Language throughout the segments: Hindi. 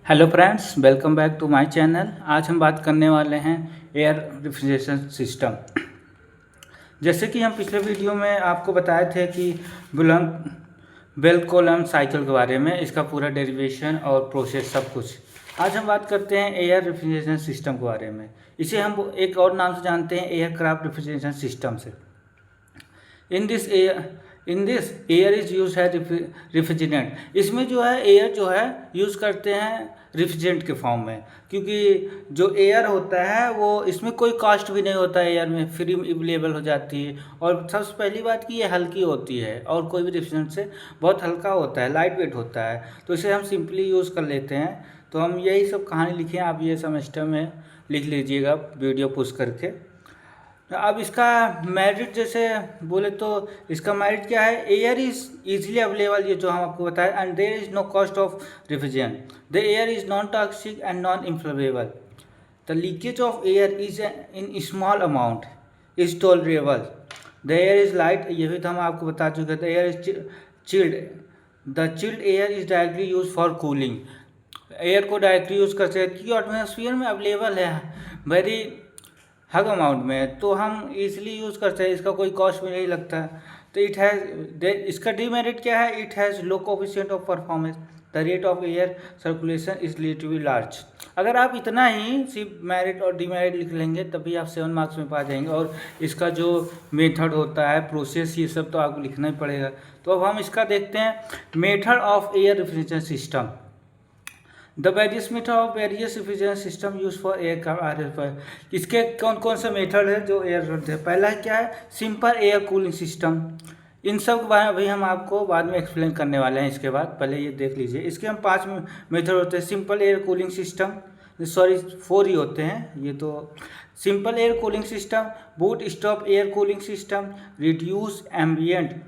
Hello friends, welcome back to my channel. आज हम बात करने वाले हैं एयर रेफ्रिजरेशन सिस्टम। जैसे कि हम पिछले वीडियो में आपको बताए थे कि बुलंग बेल कॉलम साइकिल के बारे में, इसका पूरा डेरिवेशन और प्रोसेस सब कुछ। आज हम बात करते हैं एयर रेफ्रिजरेशन सिस्टम के बारे में। इसे हम एक और नाम से जानते हैं, एयरक्राफ्ट रेफ्रिजरेशन सिस्टम से। In this air is use है रिफ्रिजरेंट। इसमें जो है एयर जो है यूज़ करते हैं रिफ्रिजरेंट के फॉर्म में, क्योंकि जो एयर होता है वो इसमें कोई कॉस्ट भी नहीं होता है, एयर में फ्री अवेलेबल हो जाती है। और सबसे पहली बात कि ये हल्की होती है और कोई भी रेफ्रिजरेंट से बहुत हल्का होता है, लाइट वेट होता है, तो इसे हम सिंपली यूज़ कर लेते हैं। तो हम यही सब कहानी लिखे हैं, आप ये सेमेस्टर में लिख लीजिएगा वीडियो पुश करके। अब इसका मेरिट जैसे बोले तो इसका मेरिट क्या है, एयर इज इजीली अवेलेबल, ये जो हम आपको बताएं, and there is no cost of refrigerant. The air is non toxic and non inflammable. The leakage of air is in small amount is tolerable. The air is light, ये भी तो हम आपको बता चुके थे। The air is chilled. The chilled air is directly use for cooling. Air को डायरेक्टली यूज कर सकते हैं क्योंकि एटमॉस्फेयर में अवेलेबल है वेरी हग अमाउंट में, तो हम इजीली यूज़ करते हैं, इसका कोई कॉस्ट भी नहीं लगता। तो इट हैज़ इसका डीमेरिट क्या है, it has low coefficient of performance. The rate of air circulation is relatively large. अगर आप इतना ही सिर्फ मेरिट और डीमेरिट लिख लेंगे तभी आप 7 मार्क्स में पा जाएंगे, और इसका जो मेथड होता है, प्रोसेस, ये सब तो आपको लिखना ही पड़ेगा। तो अब हम इसका देखते हैं, method of air refrigeration system. The various method of various refrigeration system use for air. इसके कौन कौन से मेथड है जो एयर करते हैं। पहला क्या है, सिंपल एयर कूलिंग सिस्टम। इन सब के बारे में अभी हम आपको बाद में एक्सप्लेन करने वाले हैं। इसके बाद पहले ये देख लीजिए, इसके हम 5 मेथड होते हैं। Simple air cooling system, sorry 4 ही होते हैं ये तो। Simple air cooling system, boot stop air cooling system, reduce ambient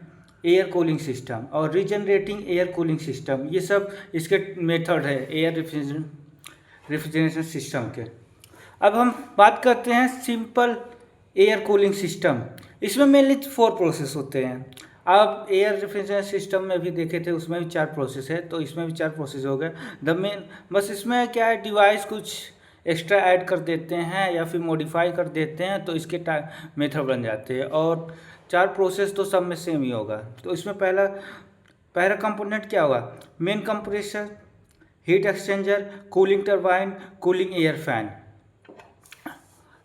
air cooling system और रीजनरेटिंग एयर कूलिंग सिस्टम, ये सब इसके मेथड है एयर रेफ्रिजरेशन सिस्टम के। अब हम बात करते हैं सिंपल एयर कूलिंग सिस्टम। इसमें मेनली 4 प्रोसेस होते हैं। आप एयर रेफ्रिजरेशन सिस्टम में भी देखे थे, उसमें भी 4 प्रोसेस है, तो इसमें भी 4 प्रोसेस हो गए। द मेन बस इसमें क्या है, डिवाइस कुछ एक्स्ट्रा ऐड कर देते हैं या फिर मॉडिफाई कर देते हैं तो इसके मेथड बन जाते हैं, और 4 प्रोसेस तो सब में सेम ही होगा। तो इसमें पहला कंपोनेंट क्या होगा, main compressor, heat exchanger, cooling turbine, cooling air fan.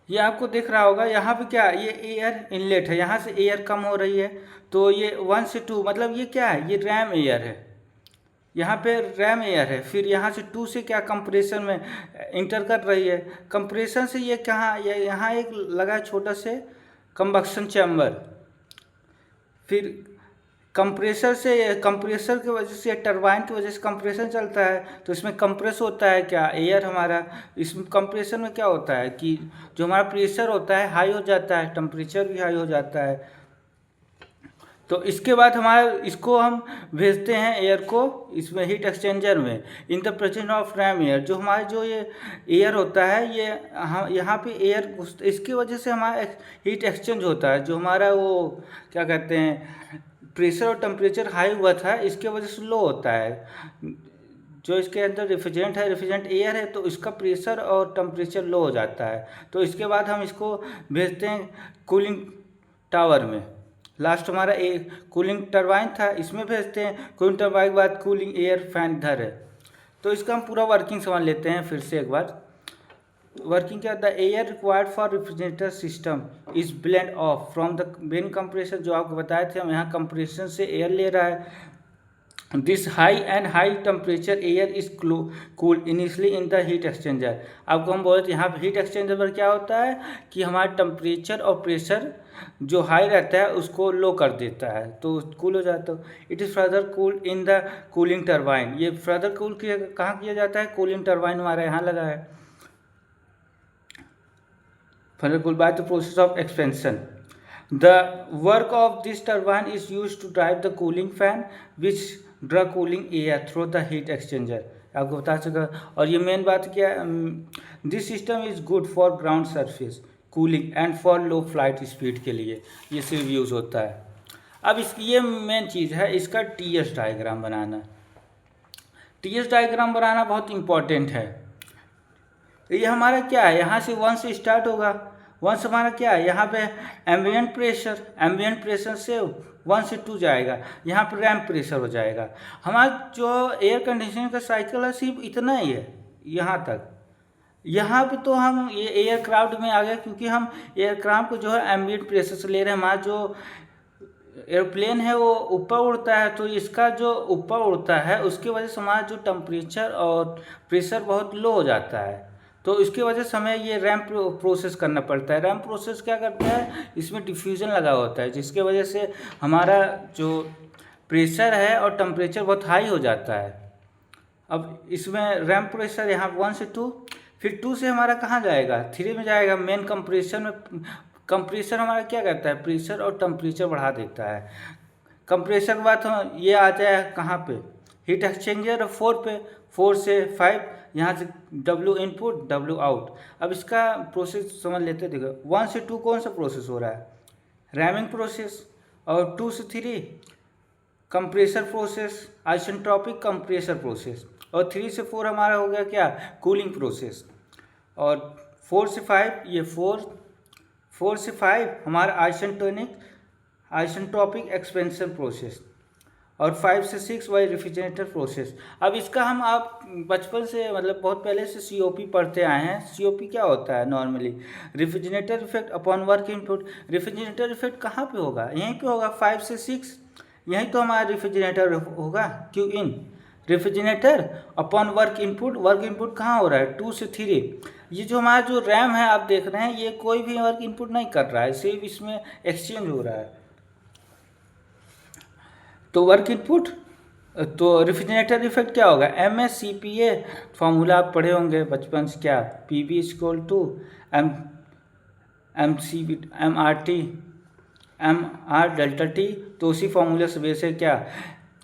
ये आपको दिख रहा होगा, यहाँ पे क्या, ये एयर इनलेट है, यहाँ से एयर कम हो रही है, तो ये 1 से 2, मतलब ये क्या है, ये रैम एयर है, यहाँ पे रैम एयर है। फिर यहाँ से 2 से क्या, कंप्रेसर में इंटर कर रही है। कंप्रेसर से ये कहाँ, यहाँ एक लगा छोटा से कंबक्शन चैम्बर। फिर कंप्रेसर की वजह से, टरबाइन की वजह से कंप्रेसर चलता है, तो इसमें कंप्रेस होता है क्या, एयर हमारा। इसमें कंप्रेसर में क्या होता है कि जो हमारा प्रेशर होता है हाई हो जाता है, टेम्परेचर भी हाई हो जाता है। तो इसके बाद हमारा इसको हम भेजते हैं एयर को इसमें हीट एक्सचेंजर में, in the presence of RAM air. जो हमारा जो ये एयर होता है, ये यहाँ पे एयर, इसकी वजह से हमारा हीट एक्सचेंज होता है। जो हमारा वो क्या कहते हैं, प्रेशर और टेम्परेचर हाई हुआ था, इसके वजह से लो होता है। जो इसके अंदर रेफ्रिजरेंट है, रेफ्रिजरेंट एयर है, तो इसका प्रेशर और टेम्परेचर लो हो जाता है। तो इसके बाद हम इसको भेजते हैं कूलिंग टावर में। लास्ट हमारा एक कूलिंग टरबाइन था, इसमें भेजते हैं। कूलिंग टरबाइन के बाद कूलिंग एयर फैन इधर है। तो इसका हम पूरा वर्किंग समझ लेते हैं फिर से एक बार। वर्किंग क्या, the air required for refrigerator system is blend of from the main compressor. जो आपको बताए थे, हम यहाँ कंप्रेसर से एयर ले रहा है। This high temperature air is cool initially in the heat exchanger. आपको हम बोले थे यहाँ पे हीट एक्सचेंजर पर क्या होता है कि हमारा टेम्परेचर और प्रेशर जो हाई रहता है उसको लो कर देता है, तो कूल हो जाता है। It is further cool in the cooling turbine. ये फर्दर कूल कहाँ किया जाता है, कूलिंग टरबाइन हमारा यहाँ लगा है। Further cool by the process of expansion. The work of this turbine is used to drive the cooling fan which draw cooling air through the heat exchanger। आपको बता चुका। और ये मेन बात क्या है, this system is good for ground surface cooling and for low flight speed के लिए ये सिर्फ यूज़ होता है। अब इसकी ये मेन चीज़ है, इसका TS डायग्राम बनाना। TS डायग्राम बनाना बहुत इम्पॉर्टेंट है। ये हमारा क्या है, यहाँ से 1 से स्टार्ट होगा। 1 से हमारा क्या है, यहाँ पे एम्बिएंट प्रेशर से 1 से 2 जाएगा, यहाँ पर रैम्प प्रेशर हो जाएगा। हमारा जो एयर कंडीशनिंग का साइकिल है सिर्फ इतना ही है, यहाँ तक। यहाँ पे तो हम ये एयरक्राफ्ट में आ गए, क्योंकि हम एयरक्राफ्ट को जो है एम्बिएंट प्रेशर से ले रहे हैं। हमारा जो एयरप्लेन है वो ऊपर उड़ता है, तो इसका जो ऊपर उड़ता है उसकी वजह से हमारा जो टेम्परेचर और प्रेशर बहुत लो हो जाता है, तो इसकी वजह से हमें ये रैम्प प्रोसेस करना पड़ता है। रैम्प प्रोसेस क्या करता है, इसमें डिफ्यूज़न लगा होता है, जिसके वजह से हमारा जो प्रेशर है और टेम्परेचर बहुत हाई हो जाता है। अब इसमें रैम्प प्रेशर यहाँ 1 से 2, फिर 2 से हमारा कहाँ जाएगा, 3 में जाएगा। मेन कंप्रेशन में कंप्रेसर हमारा क्या करता है, प्रेशर और टेम्परेचर बढ़ा देता है। कंप्रेसर के बाद हम ये आ जाए कहाँ पे, हीट एक्सचेंजर 4 पे, 4 से 5, यहाँ से W इनपुट W आउट। अब इसका प्रोसेस समझ लेते, देखो 1 से 2 कौन सा प्रोसेस हो रहा है, रैमिंग प्रोसेस, और 2 से 3 compressor process, isentropic compressor process, और 3 से 4 हमारा हो गया क्या, कूलिंग प्रोसेस, और 4 से 5 ये 4 से 5 हमारा आइसेंट्रोपिक एक्सपेंशन प्रोसेस, और 5 से 6 वही रेफ्रिजरेटर प्रोसेस। अब इसका हम आप बचपन से मतलब बहुत पहले से COP पढ़ते आए हैं। COP क्या होता है normally, refrigerator effect upon work input. Refrigerator effect कहाँ पे होगा, यहीं पे होगा, 5 से 6 यहीं तो हमारा रेफ्रिजरेटर होगा। Q in refrigerator upon work input कहाँ हो रहा है, 2 से 3। ये जो हमारा जो रैम है आप देख रहे हैं, ये कोई भी वर्क इनपुट नहीं कर रहा है, सिर्फ इसमें एक्सचेंज हो रहा है। तो वर्क इनपुट, तो रेफ्रिजरेटर इफेक्ट क्या होगा, MSCPA फॉर्मूला आप पढ़े होंगे बचपन से, क्या PV = MRT MR delta T। तो उसी फॉर्मूले से बेस है क्या,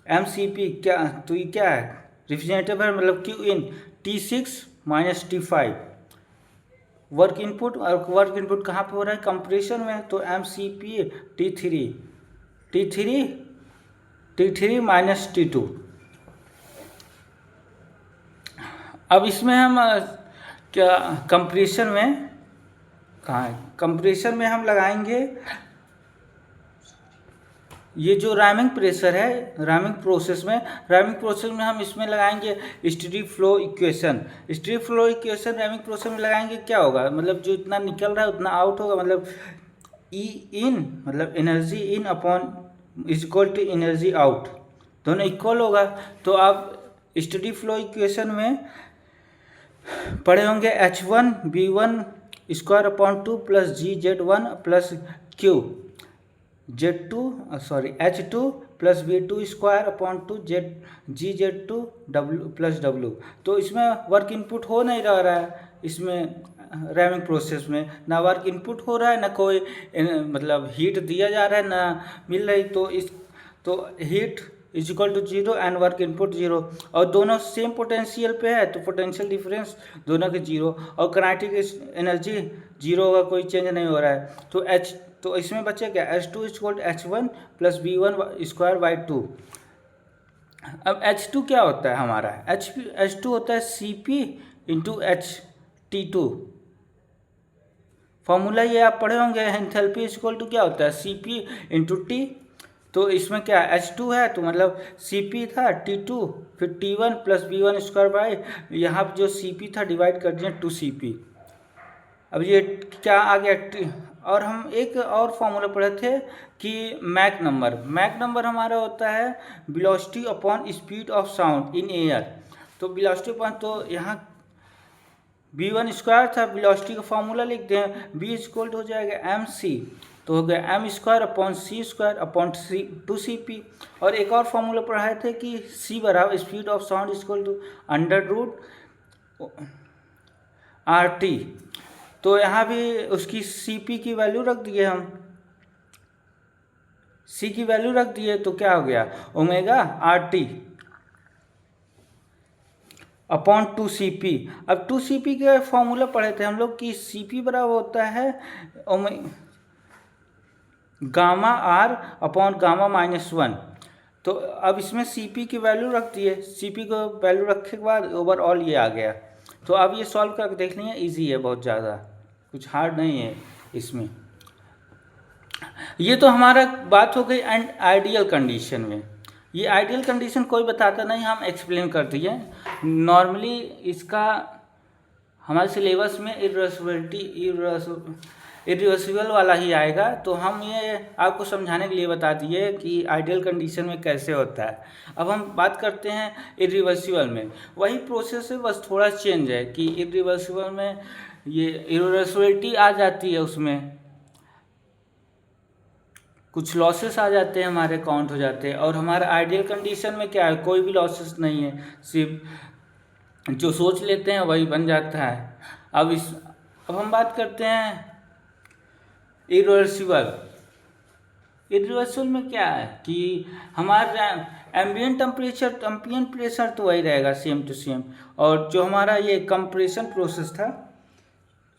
MCP क्या, तो ये क्या है रेफ्रिजरेटर पर, मतलब Q in T6 - T5 work input, और वर्क इनपुट कहाँ पे हो रहा है, कंप्रेशन में, तो MCP T3 - T2। अब इसमें हम क्या कंप्रेशन में कहाँ है, कंप्रेशन में हम लगाएंगे ये जो रैमिंग प्रेशर है, रैमिंग प्रोसेस में हम इसमें लगाएंगे steady flow equation. Rhyming process में लगाएंगे, क्या होगा, मतलब जो इतना निकल रहा है उतना आउट होगा, मतलब E in मतलब energy in upon = energy out, दोनों इक्वल होगा। तो आप स्टेडी फ्लो इक्वेशन में पढ़े होंगे H1 V1 square upon 2 + GZ1 + Q H2 + V2 square upon 2 GZ2 + W। तो इसमें वर्क इनपुट हो नहीं रहा है, इसमें रैमिंग प्रोसेस में ना वर्क इनपुट हो रहा है, ना कोई मतलब हीट दिया जा रहा है, ना मिल रही। तो हीट = 0 एंड वर्क इनपुट 0, और दोनों सेम पोटेंशियल पे है, तो पोटेंशियल डिफरेंस दोनों के 0, और काइनेटिक एनर्जी 0 होगा, कोई चेंज नहीं हो रहा है। तो इसमें बचे क्या, H2 = H1 + V1 square by 2। अब H2 क्या होता है हमारा, H2 होता है CP × HT2। फॉर्मूला ये आप पढ़े होंगे, एंथैल्पी = क्या होता है, CP × T। तो इसमें क्या H2 है, तो मतलब CP था T2, फिर T1 + V1 स्क्वायर बाई, यहाँ पर जो CP था डिवाइड कर दिया 2CP। अब ये क्या आ गया, और हम एक और फॉर्मूला पढ़े थे कि मैक नंबर हमारा होता है velocity upon speed of sound in air. तो वेलोसिटी अपॉन, तो यहाँ V1 स्क्वायर था, वेलोसिटी का फॉर्मूला लिख दें, V = हो जाएगा MC, तो हो गया M square upon C square upon 2CP। और एक और फॉर्मूला पढ़ाए थे कि C = speed of sound = √RT। तो यहाँ भी उसकी CP की वैल्यू रख दिए हम, C की वैल्यू रख दिए, तो क्या हो गया, ω/RT अपॉन 2CP। अब 2CP के फॉर्मूला पढ़े थे हम लोग कि CP बराबर होता है γR अपॉन γ-1। तो अब इसमें सीपी की वैल्यू रख दिए, सीपी को वैल्यू रखने के बाद ओवरऑल ये आ गया। तो अब ये सॉल्व करके देख लेंगे, ईजी है बहुत ज़्यादा, कुछ हार्ड नहीं है इसमें। ये तो हमारा बात हो गई एंड आइडियल कंडीशन में। ये आइडियल कंडीशन कोई बताता नहीं, हम एक्सप्लेन कर दिए। नॉर्मली इसका हमारे सिलेबस में इरिवर्सिबल वाला ही आएगा, तो हम ये आपको समझाने के लिए बता दिए कि आइडियल कंडीशन में कैसे होता है। अब हम बात करते हैं इरिवर्सिबल में, वही प्रोसेस है, बस थोड़ा चेंज है कि इरिवर्सिबल में ये इरिवर्सिबिलिटी आ जाती है, उसमें कुछ लॉसेस आ जाते हैं, हमारे काउंट हो जाते हैं। और हमारा आइडियल कंडीशन में क्या है, कोई भी लॉसेस नहीं है, सिर्फ जो सोच लेते हैं वही बन जाता है। अब हम बात करते हैं इरिवर्सिबल में क्या है कि हमारा एम्बिएंट प्रेशर तो वही रहेगा सेम टू सेम, और जो हमारा ये कंप्रेशन प्रोसेस था,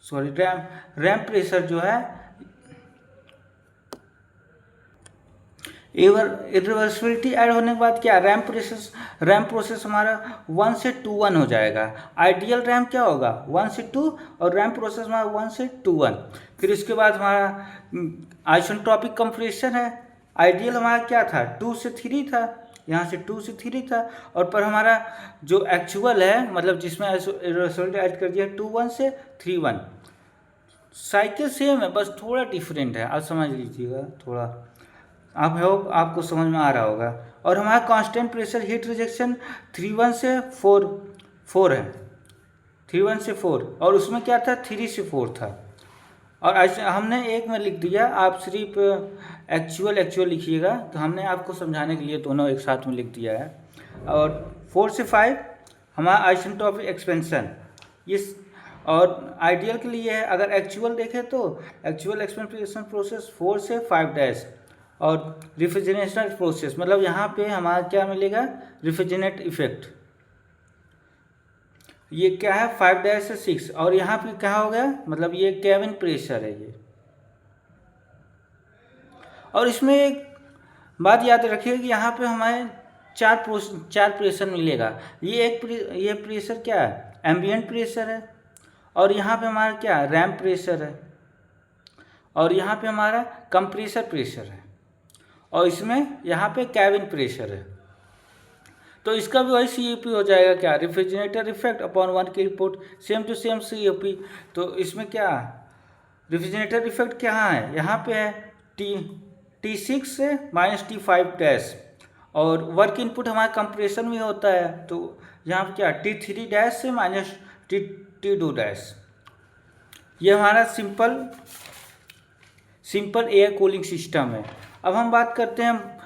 सॉरी रैम प्रेशर जो है, इरिवर्सिबिलिटी ऐड होने के बाद क्या, रैम प्रोसेस हमारा 1 से 2 1 हो जाएगा। आइडियल रैम क्या होगा 1 से 2, और रैम प्रोसेस हमारा 1 से 2 1। फिर इसके बाद हमारा आइसोट्रोपिक कंप्रेशन है। आइडियल हमारा क्या था 2 से 3 था, यहाँ से 2 से 3 था, और पर हमारा जो एक्चुअल है, मतलब जिसमें इरिवर्सिबिलिटी ऐड कर दिया 2 1 से 3 1। साइकिल सेम है, बस थोड़ा डिफरेंट है, आप समझ लीजिएगा थोड़ा, आपको समझ में आ रहा होगा। और हमारा कांस्टेंट प्रेशर हीट रिजेक्शन 3 1 से 4 है, 3 1 से 4, और उसमें क्या था 3 से 4 था। और ऐसे हमने एक में लिख दिया, आप सिर्फ एक्चुअल लिखिएगा, तो हमने आपको समझाने के लिए दोनों एक साथ में लिख दिया है। और 4 से 5 हमारा आइसेंट्रोपिक एक्सपेंशन, ये और आइडियल के लिए है। अगर एक्चुअल देखें तो एक्चुअल एक्सपेंशन प्रोसेस 4 से 5 और रिफ्रिजरेशन प्रोसेस, मतलब यहाँ पे हमारा क्या मिलेगा, रिफ्रिजरेट इफेक्ट, ये क्या है 5 से 6, और यहाँ पे क्या हो गया, मतलब ये केबिन प्रेशर है ये। और इसमें एक बात याद रखिए कि यहाँ पे हमारे चार प्रेशर मिलेगा। ये प्रेशर क्या है, एम्बिएंट प्रेशर है, और यहाँ पे हमारा क्या है, रैम प्रेशर है, और यहाँ पे हमारा कंप्रेसर प्रेशर है, और इसमें यहाँ पे कैबिन प्रेशर है। तो इसका भी वही COP हो जाएगा क्या, रेफ्रिजरेटर इफेक्ट अपॉन 1 की report, same to same COP। तो इसमें क्या रेफ्रिजरेटर इफेक्ट क्या है, यहाँ पे है T6 से -T5 और वर्क इनपुट हमारा कंप्रेशन में होता है, तो यहाँ पे क्या T3 से -T2। ये हमारा सिंपल एयर कूलिंग सिस्टम है। अब हम बात करते हैं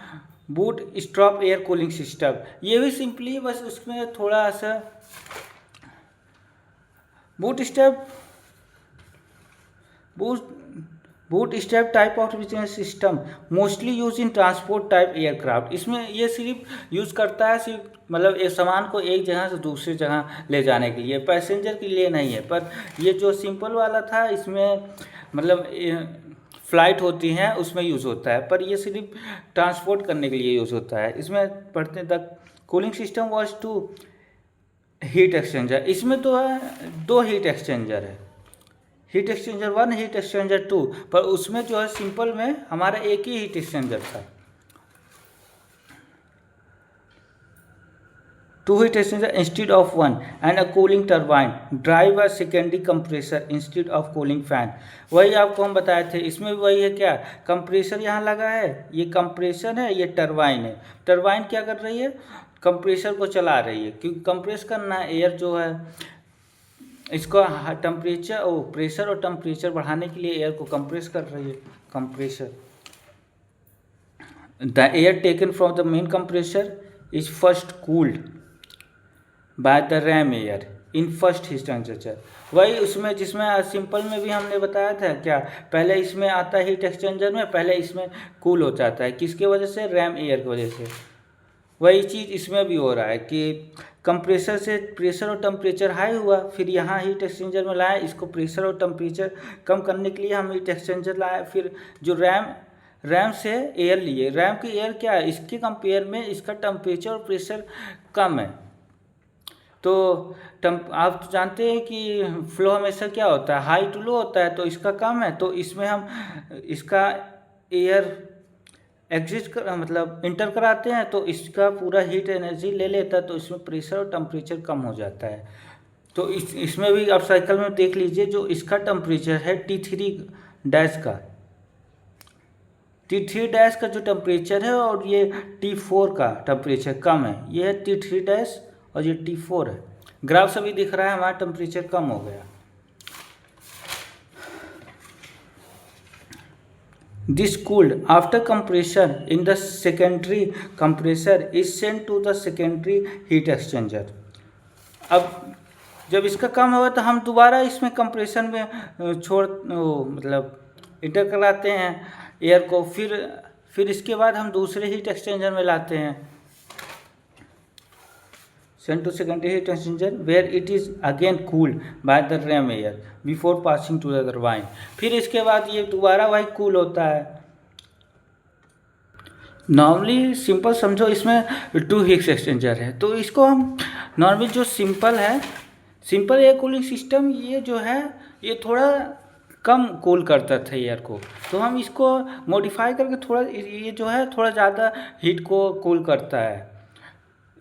बूट स्ट्रॉप एयर कूलिंग सिस्टम। ये भी सिंपली बस उसमें थोड़ा सा boot strap type of business system mostly use in transport type aircraft. इसमें ये सिर्फ यूज़ करता है सिर्फ मतलब एक सामान को एक जगह से दूसरी जगह ले जाने के लिए, पैसेंजर के लिए नहीं है। पर ये जो सिंपल वाला था इसमें मतलब फ्लाइट होती हैं उसमें यूज़ होता है, पर ये सिर्फ ट्रांसपोर्ट करने के लिए यूज़ होता है। इसमें पढ़ते हैं the cooling system was two heat exchanger. इसमें तो है 2 हीट एक्सचेंजर है, हीट एक्सचेंजर 1, हीट एक्सचेंजर 2, पर उसमें जो है सिंपल में हमारा एक ही हीट एक्सचेंजर था। 2 heat exchanger instead of 1 and a cooling turbine drive a secondary compressor instead of cooling fan। वही आपको हम बताए थे, इसमें भी वही है क्या, कंप्रेसर यहाँ लगा है, ये कंप्रेसर है, ये टरबाइन है। टरबाइन क्या कर रही है, कंप्रेसर को चला रही है, क्योंकि कंप्रेस करना है एयर जो है, इसको टेम्परेचर और प्रेशर और टेम्परेचर बढ़ाने के लिए एयर को कंप्रेस कर रही है compressor. The air taken from the main compressor is first cooled by the RAM air in first heat exchanger. वही उसमें जिसमें सिंपल में भी हमने बताया था क्या, पहले इसमें आता है हीट एक्सचेंजर में, पहले इसमें कूल हो जाता है, किसके वजह से, रैम एयर की वजह से। वही चीज़ इसमें भी हो रहा है कि कंप्रेसर से प्रेशर और टेम्परेचर हाई हुआ, फिर यहाँ हीट एक्सचेंजर में लाए, इसको प्रेशर और टेम्परेचर कम करने के लिए हम हीट एक्सचेंजर लाए, फिर जो रैम से एयर लिए। रैम की एयर क्या है, इसके कंपेयर में इसका टेम्परेचर और प्रेशर कम है। तो आप तो जानते हैं कि फ्लो हमेशा क्या होता है, हाई टू लो होता है, तो इसका कम है, तो इसमें हम इसका एयर एग्जिस्ट कर मतलब इंटर कराते हैं, तो इसका पूरा हीट एनर्जी ले लेता है, तो इसमें प्रेशर और टेम्परेचर कम हो जाता है। तो इसमें भी आप साइकिल में देख लीजिए, जो इसका टेम्परेचर है T3 डैश का, T3 डैश का जो टेम्परेचर है और ये T4 का टेम्परेचर कम है। ये है T3 डैश और ये T4 है। ग्राफ से भी दिख रहा है हमारा टेम्परेचर कम हो गया। This cooled after compression in the secondary compressor is sent to the secondary heat exchanger। अब जब इसका कम हुआ तो हम दोबारा इसमें कंप्रेशन में मतलब इंटर कराते हैं एयर को, फिर इसके बाद हम दूसरे हीट एक्सचेंजर में लाते हैं, sent to secondary heat exchanger where it is again cooled by the RAM air before passing to the turbine। फिर इसके बाद ये दोबारा वही कूल होता है। नॉर्मली सिंपल समझो, इसमें 2 हीट एक्सचेंजर है, तो इसको हम नॉर्मली जो सिंपल एयर कूलिंग सिस्टम, ये जो है ये थोड़ा कम कूल करता था एयर को, तो हम इसको मॉडिफाई करके थोड़ा ये जो है थोड़ा ज़्यादा हीट को कूल करता है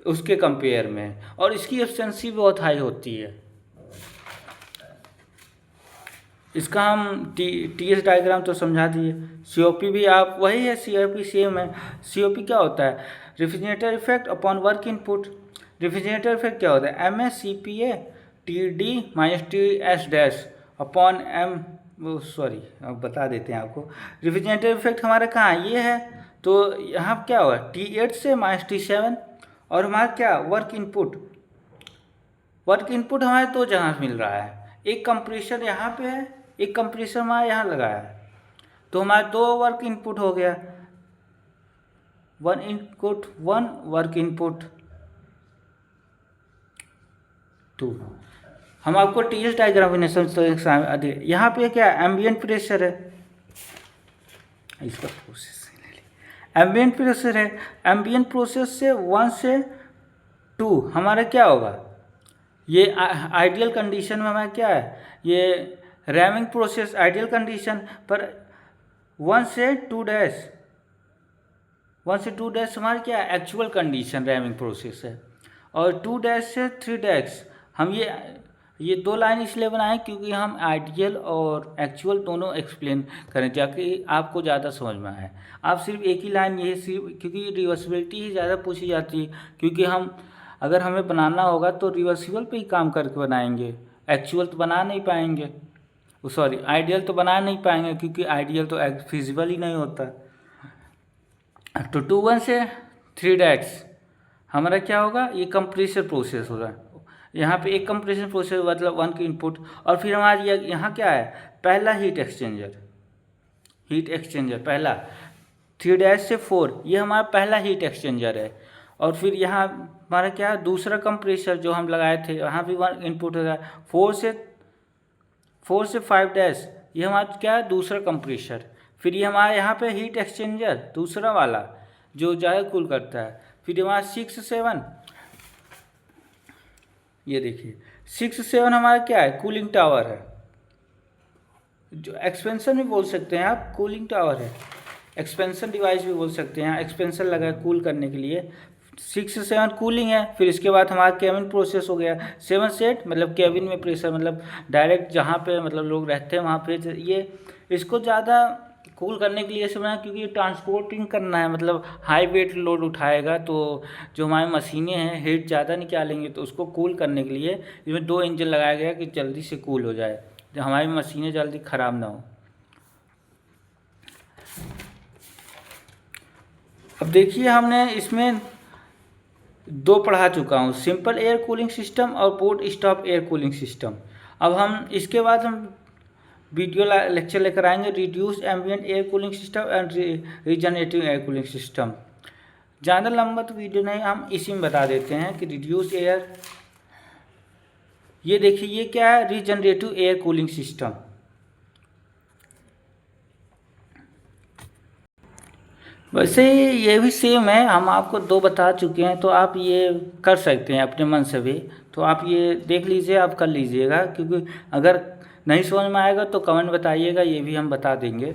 उसके कंपेयर में, और इसकी एफिशिएंसी बहुत हाई होती है। इसका हम टीएस डायग्राम तो समझा दिए। सीओपी भी आप वही है, सीओपी सेम है। सीओपी क्या होता है, refrigerator effect upon work input. Refrigerator effect क्या होता है, MACPA TD - TS dash upon अब बता देते हैं आपको। रेफ्रिजरेटर इफेक्ट हमारा कहाँ ये है, तो यहाँ क्या होगा T8 से -T7, और हमारा क्या वर्क इनपुट हमारे 2 जगह मिल रहा है, एक कंप्रेसर यहाँ पे है, एक कंप्रेसर हमारा यहाँ लगा है, तो हमारे 2 वर्क इनपुट हो गया, 1 इनपुट 1 वर्क इनपुट 2। हम आपको टीएस डायग्राम में समझते हैं। यहाँ पे क्या एम्बिएंट प्रेशर है, इसका प्रोसेस एम्बिएंट प्रेशर है। एम्बिएंट प्रोसेस से 1 से 2 हमारा क्या होगा, ये आइडियल कंडीशन में हमारा क्या है, ये रैमिंग प्रोसेस आइडियल कंडीशन पर 1 से 2 डैश हमारी क्या है एक्चुअल कंडीशन रैमिंग प्रोसेस है, और 2 डैश से 3 डैश हम ये 2 लाइन इसलिए बनाएं क्योंकि हम आइडियल और एक्चुअल दोनों एक्सप्लेन करें ताकि आपको ज़्यादा समझ में आए। आप सिर्फ एक ही लाइन ये सिर्फ, क्योंकि रिवर्सिबिलिटी ही ज़्यादा पूछी जाती है, क्योंकि अगर हमें बनाना होगा तो रिवर्सिबल पे ही काम करके बनाएंगे, एक्चुअल तो बना नहीं पाएंगे, आइडियल तो बना नहीं पाएंगे, क्योंकि आइडियल तो फिजिबल ही नहीं होता। तो 2 से 3 डैश हमारा क्या होगा, ये कंप्रेसर प्रोसेस होगा। यहाँ पे एक कंप्रेशन प्रोसेस मतलब 1 की इनपुट, और फिर हमारा यहाँ क्या है पहला हीट एक्सचेंजर पहला 3 डैश से 4 ये हमारा पहला हीट एक्सचेंजर है, और फिर यहाँ हमारा क्या है दूसरा कंप्रेसर जो हम लगाए थे, यहाँ भी 1 इनपुट होगा। 4 से 5 डैश ये हमारा क्या है दूसरा कंप्रेसर। फिर ये हमारा यहाँ पे हीट एक्सचेंजर दूसरा वाला जो ज़्यादा कूल करता है। फिर हमारा 6 7 ये देखिए 6 7 हमारा क्या है कूलिंग टावर है, जो एक्सपेंशन भी बोल सकते हैं आप, कूलिंग टावर है, एक्सपेंशन डिवाइस भी बोल सकते हैं, एक्सपेंशन लगा है कूल करने के लिए। 6 7 कूलिंग है। फिर इसके बाद हमारा केबिन प्रोसेस हो गया। 7 से 8 मतलब केबिन में प्रेशर मतलब डायरेक्ट जहाँ पे मतलब लोग रहते हैं वहाँ पे ये इसको ज़्यादा कूल करने के लिए ऐसे बनाया क्योंकि ये ट्रांसपोर्टिंग करना है, मतलब हाई वेट लोड उठाएगा, तो जो हमारी मशीनें हैं हीट ज़्यादा निकालेंगे, तो उसको कूल करने के लिए इसमें 2 इंजन लगाया गया कि जल्दी से कूल हो जाए, जो हमारी मशीनें जल्दी ख़राब ना हो। अब देखिए हमने इसमें 2 पढ़ा चुका हूँ, सिंपल एयर कूलिंग सिस्टम और port stop air cooling system. अब हम इसके बाद हम वीडियो लेक्चर लेकर आएंगे reduced ambient air cooling system and regenerative air cooling system. ज़्यादा लंबा तो वीडियो नहीं, हम इसी में बता देते हैं कि रिड्यूस्ड एयर, ये देखिए ये क्या है रीजनरेटिव एयर कूलिंग सिस्टम। वैसे ये भी सेम है, हम आपको दो बता चुके हैं, तो आप ये कर सकते हैं अपने मन से भी। तो आप ये देख लीजिए, आप कर लीजिएगा, क्योंकि अगर नहीं समझ में आएगा तो कमेंट बताइएगा, ये भी हम बता देंगे।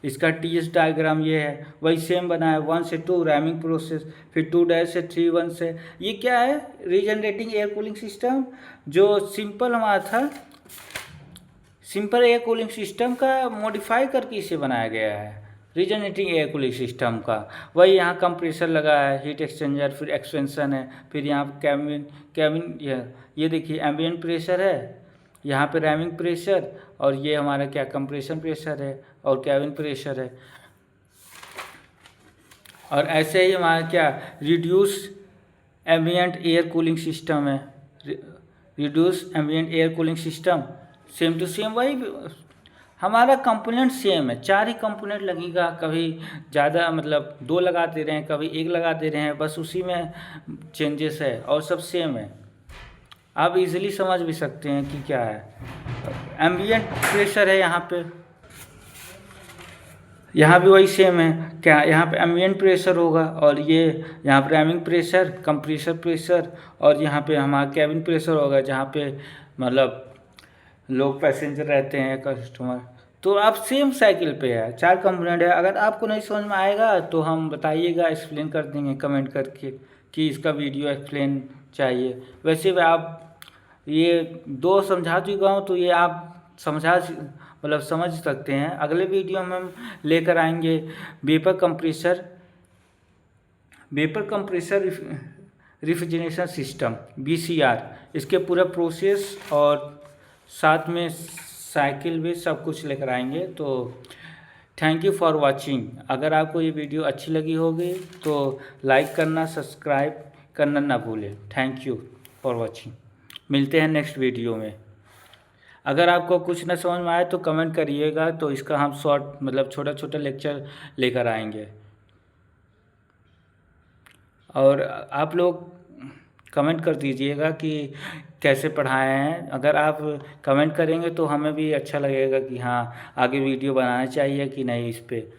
इसका टीएस डायग्राम ये है, वही सेम बना है, 1 से 2 रैमिंग प्रोसेस, फिर 2 डैश से 3 1 से। ये क्या है, रीजनरेटिंग एयर कूलिंग सिस्टम, जो सिंपल हमारा था, सिंपल एयर कूलिंग सिस्टम का मॉडिफाई करके इसे बनाया गया है, रीजनरेटिंग एयर कूलिंग सिस्टम का। वही यहाँ कंप्रेसर लगा है, हीट एक्सचेंजर, फिर एक्सपेंशन है, फिर यहाँ कैबिन कैबिन ये देखिए एम्बिएंट प्रेशर है, यहाँ पे रैमिंग प्रेशर, और ये हमारा क्या कंप्रेशन प्रेशर है, और कैबिन प्रेशर है। और ऐसे ही हमारा क्या reduce ambient air cooling system है, reduce ambient air cooling system, same to same वही हमारा कंपोनेंट सेम है, 4 ही कंपोनेंट लगेगा, कभी ज़्यादा मतलब 2 लगा दे रहे हैं, कभी 1 लगा दे रहे हैं, बस उसी में चेंजेस है, और सब सेम है। आप इजीली समझ भी सकते हैं कि क्या है। एम्बिएंट प्रेशर है यहाँ पे, यहाँ भी वही सेम है, क्या यहाँ पे एम्बिएंट प्रेशर होगा, और ये यहाँ पे रैमिंग प्रेशर, कंप्रेसर प्रेशर, और यहाँ पे हमारा कैबिन प्रेशर होगा, जहाँ पे मतलब लोग पैसेंजर रहते हैं, कस्टमर। तो आप सेम साइकिल पे है, 4 कंपोनेंट है। अगर आपको नहीं समझ में आएगा तो हम बताइएगा, एक्सप्लेन कर देंगे कमेंट करके कि इसका वीडियो एक्सप्लेन चाहिए। वैसे भी आप ये 2 समझा चुका हूँ, तो ये आप मतलब समझ सकते हैं। अगले वीडियो में हम लेकर आएंगे vapour compressor refrigeration system, VCR, इसके पूरा प्रोसेस, और साथ में साइकिल भी सब कुछ लेकर आएंगे। तो थैंक यू फॉर वाचिंग। अगर आपको ये वीडियो अच्छी लगी होगी तो लाइक करना, सब्सक्राइब करना ना भूलें। Thank you for watching. मिलते हैं नेक्स्ट वीडियो में। अगर आपको कुछ ना समझ में आए तो कमेंट करिएगा, तो इसका हम शॉर्ट मतलब छोटा छोटा लेक्चर लेकर आएंगे। और आप लोग कमेंट कर दीजिएगा कि कैसे पढ़ाए हैं। अगर आप कमेंट करेंगे तो हमें भी अच्छा लगेगा कि हाँ आगे वीडियो बनाना चाहिए कि नहीं इस पर।